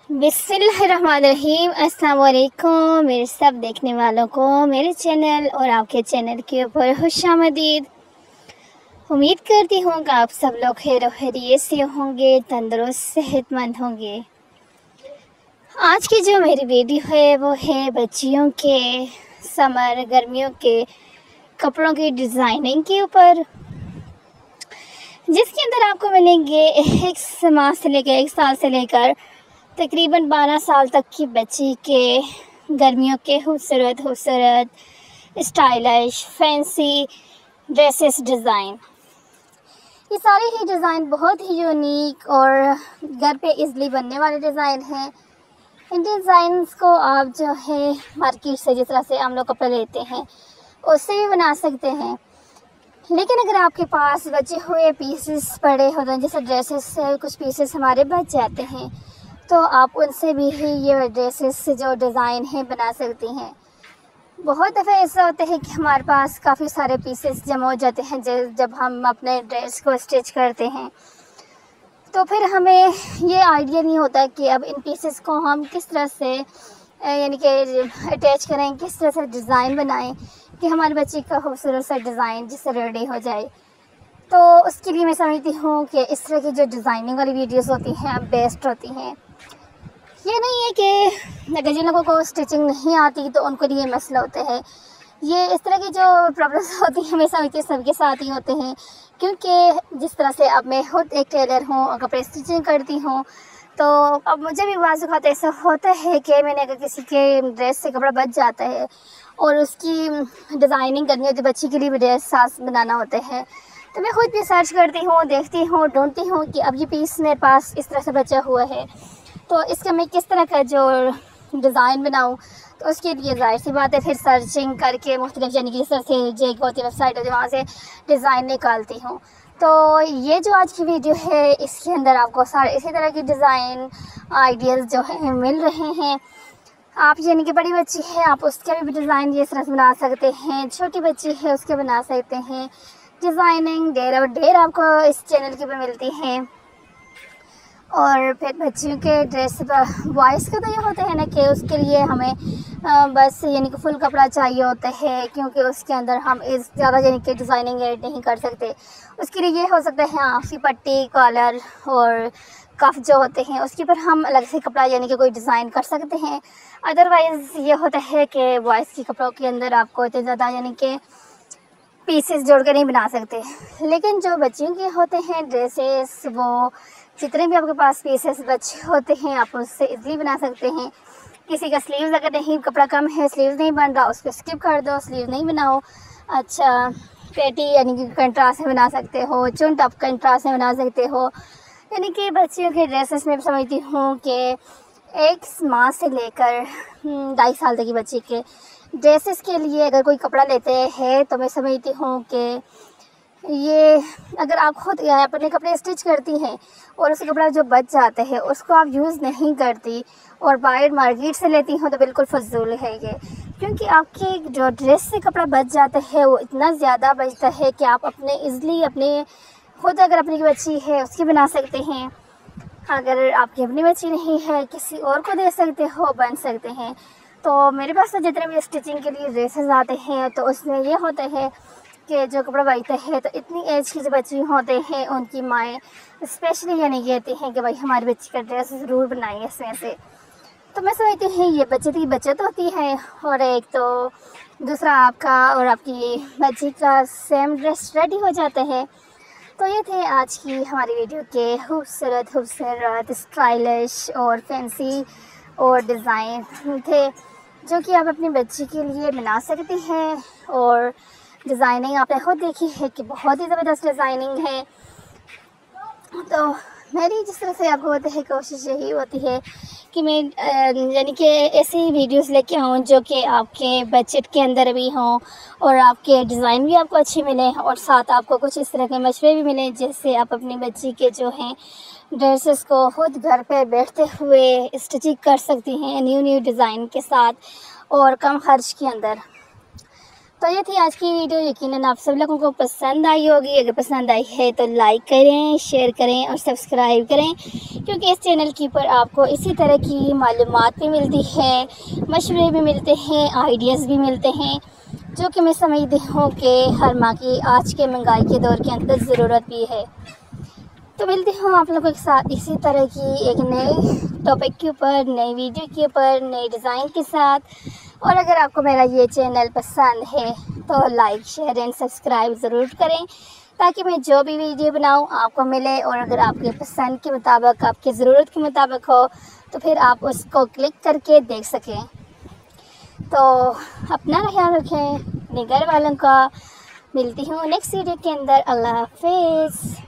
बिस्मिल्लाहिर्रहमानिर्रहीम। अस्सलाम वालेकुम मेरे सब देखने वालों को मेरे चैनल और आपके चैनल के ऊपर खुशामदीद। उम्मीद करती हूँ कि आप सब लोग खैर खैरियत से होंगे, तंदुरुस्त सेहतमंद होंगे। आज की जो मेरी वीडियो है वो है बच्चियों के समर गर्मियों के कपड़ों की डिज़ाइनिंग के ऊपर, जिसके अंदर आपको मिलेंगे एक माह से लेकर 1 साल से लेकर तकरीबन 12 साल तक की बच्ची के गर्मियों के खूबसूरत स्टाइलिश फैंसी ड्रेसेस डिज़ाइन। ये सारे ही डिज़ाइन बहुत ही यूनिक और घर पे इजीली बनने वाले डिज़ाइन हैं। इन डिज़ाइंस को आप जो है मार्केट से जिस तरह से हम लोग कपड़े लेते हैं उससे भी बना सकते हैं, लेकिन अगर आपके पास बचे हुए पीसेस पड़े होते हैं, जैसे ड्रेसेस से कुछ पीसेस हमारे बच जाते हैं, तो आप उनसे भी ही ये ड्रेसेस जो डिज़ाइन है बना सकती हैं। बहुत दफ़े ऐसा होता है कि हमारे पास काफ़ी सारे पीसेस जमा हो जाते हैं जब हम अपने ड्रेस को स्टिच करते हैं, तो फिर हमें ये आइडिया नहीं होता कि अब इन पीसेस को हम किस तरह से यानी कि अटैच करें, किस तरह से डिज़ाइन बनाएं कि हमारे बच्चे का खूबसूरत सा डिज़ाइन जिससे रेडी हो जाए। तो उसके लिए मैं समझती हूँ कि इस तरह की जो डिज़ाइनिंग वाली वीडियोस होती हैं बेस्ट होती हैं। ये नहीं है कि अगर जिन लोगों को स्टिचिंग नहीं आती तो उनको लिए मसला होते हैं। ये इस तरह की जो प्रॉब्लम्स होती हैं मैं समझती हूँ सबके साथ ही होते हैं, क्योंकि जिस तरह से अब मैं खुद एक टेलर हूँ और कपड़े स्टिचिंग करती हूँ, तो अब मुझे भी बाज़ वक़्त ऐसा होता है कि मैंने अगर किसी के ड्रेस से कपड़ा बच जाता है और उसकी डिज़ाइनिंग करनी होती है, बच्ची के लिए भी ड्रेस साथ बनाना होता है, तो मैं खुद भी सर्च करती हूँ, देखती हूँ, ढूंढती हूँ कि अब ये पीस मेरे पास इस तरह से बचा हुआ है तो इसका मैं किस तरह का जो डिज़ाइन बनाऊँ। तो उसके लिए ज़ाहिर सी बात है फिर सर्चिंग करके मुख्तलिफ यानी कि जिस तरह से जेक होती है वेबसाइट होती है वहाँ से डिज़ाइन निकालती हूँ। तो ये जो आज की वीडियो है इसके अंदर आपको सारे इसी तरह की डिज़ाइन आइडियाज़ जो है मिल रहे हैं। आप यानी कि बड़ी बच्ची है आप उसके भी डिज़ाइन ये तरह से बना सकते हैं, छोटी बच्ची है उसके बना सकते हैं। डिज़ाइनिंग ढेर और ढेर आपको इस चैनल के ऊपर मिलती हैं। और फिर बच्चियों के ड्रेस बॉयज़ का तो ये होता है ना कि उसके लिए हमें बस यानी कि फुल कपड़ा चाहिए होता है, क्योंकि उसके अंदर हम इस ज़्यादा यानी कि डिज़ाइनिंग ऐड नहीं कर सकते। उसके लिए ये हो सकता है आपसी पट्टी कॉलर और कफ जो होते हैं उसके ऊपर हम अलग से कपड़ा यानी कि कोई डिज़ाइन कर सकते हैं। अदरवाइज़ ये होता है कि बॉयज़ के कपड़ों के अंदर आपको इतने ज़्यादा यानी कि पीसेस जोड़ कर नहीं बना सकते, लेकिन जो बच्चियों के होते हैं ड्रेसेस वो जितने भी आपके पास पीसेस बचे होते हैं आप उससे इजीली बना सकते हैं। किसी का स्लीव्स अगर नहीं कपड़ा कम है स्लीव्स नहीं बन रहा उसको स्किप कर दो, स्लीव नहीं बनाओ। अच्छा पेटी यानी कि कंट्रास्ट में बना सकते हो, चुन टॉप कंट्रास्ट में बना सकते हो। यानी कि बच्चियों के ड्रेसेस में समझती हूँ कि 1 माह से लेकर 2.5 साल तक की बच्ची के ड्रेसेस के लिए अगर कोई कपड़ा लेते हैं तो मैं समझती हूँ कि ये अगर आप खुद अपने कपड़े स्टिच करती हैं और उस कपड़ा जो बच जाता है उसको आप यूज़ नहीं करती और बाहर मार्केट से लेती हो तो बिल्कुल फजूल है ये, क्योंकि आपके जो ड्रेस से कपड़ा बच जाता है वो इतना ज़्यादा बचता है कि आप अपने ईज़िली अपने खुद अगर अपनी बच्ची है उसकी बना सकते हैं। अगर आपकी अपनी बच्ची नहीं है किसी और को दे सकते हो, बन सकते हैं। तो मेरे पास तो जितने भी स्टिचिंग के लिए ड्रेसेस आते हैं तो उसमें ये होता है कि जो कपड़ा बचता है तो इतनी एज की जो बच्ची होते हैं उनकी माएँ स्पेशली यानी कहती हैं कि भाई हमारी बच्ची का ड्रेस ज़रूर बनाइए इसमें से। तो मैं समझती हूँ ये बचत की बचत होती है और एक तो दूसरा आपका और आपकी बच्ची का सेम ड्रेस रेडी हो जाता है। तो ये थे आज की हमारी वीडियो के खूबसूरत स्टाइलिश और फैंसी और डिज़ाइन थे जो कि आप अपनी बच्ची के लिए बना सकती हैं। और डिज़ाइनिंग आपने खुद देखी है कि बहुत ही ज़बरदस्त डिज़ाइनिंग है। तो मेरी जिस तरह से आपको होता है कोशिश यही होती है कि मैं यानी कि ऐसी वीडियोस लेके आऊँ जो कि आपके बजट के अंदर भी हों और आपके डिज़ाइन भी आपको अच्छे मिलें और साथ आपको कुछ इस तरह के मशवरे भी मिलें जिससे आप अपनी बच्ची के जो हैं ड्रेसेस को खुद घर पे बैठते हुए स्टिचिंग कर सकती हैं न्यू डिज़ाइन के साथ और कम खर्च के अंदर। तो ये थी आज की वीडियो। यकीनन आप सब लोगों को पसंद आई होगी। अगर पसंद आई है तो लाइक करें, शेयर करें और सब्सक्राइब करें, क्योंकि इस चैनल के ऊपर आपको इसी तरह की मालूमात भी मिलती है, मशवरे भी मिलते हैं, आइडियाज़ भी मिलते हैं, जो कि मैं समझती हूँ कि हर माँ की आज के महंगाई के दौर के अंदर ज़रूरत भी है। तो मिलती हूँ आप लोगों के साथ इसी तरह की एक नए टॉपिक के ऊपर, नई वीडियो के ऊपर, नए डिज़ाइन के साथ। और अगर आपको मेरा ये चैनल पसंद है तो लाइक, शेयर एंड सब्सक्राइब ज़रूर करें, ताकि मैं जो भी वीडियो बनाऊँ आपको मिले। और अगर आपके पसंद के मुताबिक, आपकी ज़रूरत के मुताबिक हो तो फिर आप उसको क्लिक करके देख सकें। तो अपना ख्याल रखें, अपने घर वालों का। मिलती हूँ नेक्स्ट वीडियो के अंदर। अल्लाह हाफिज़।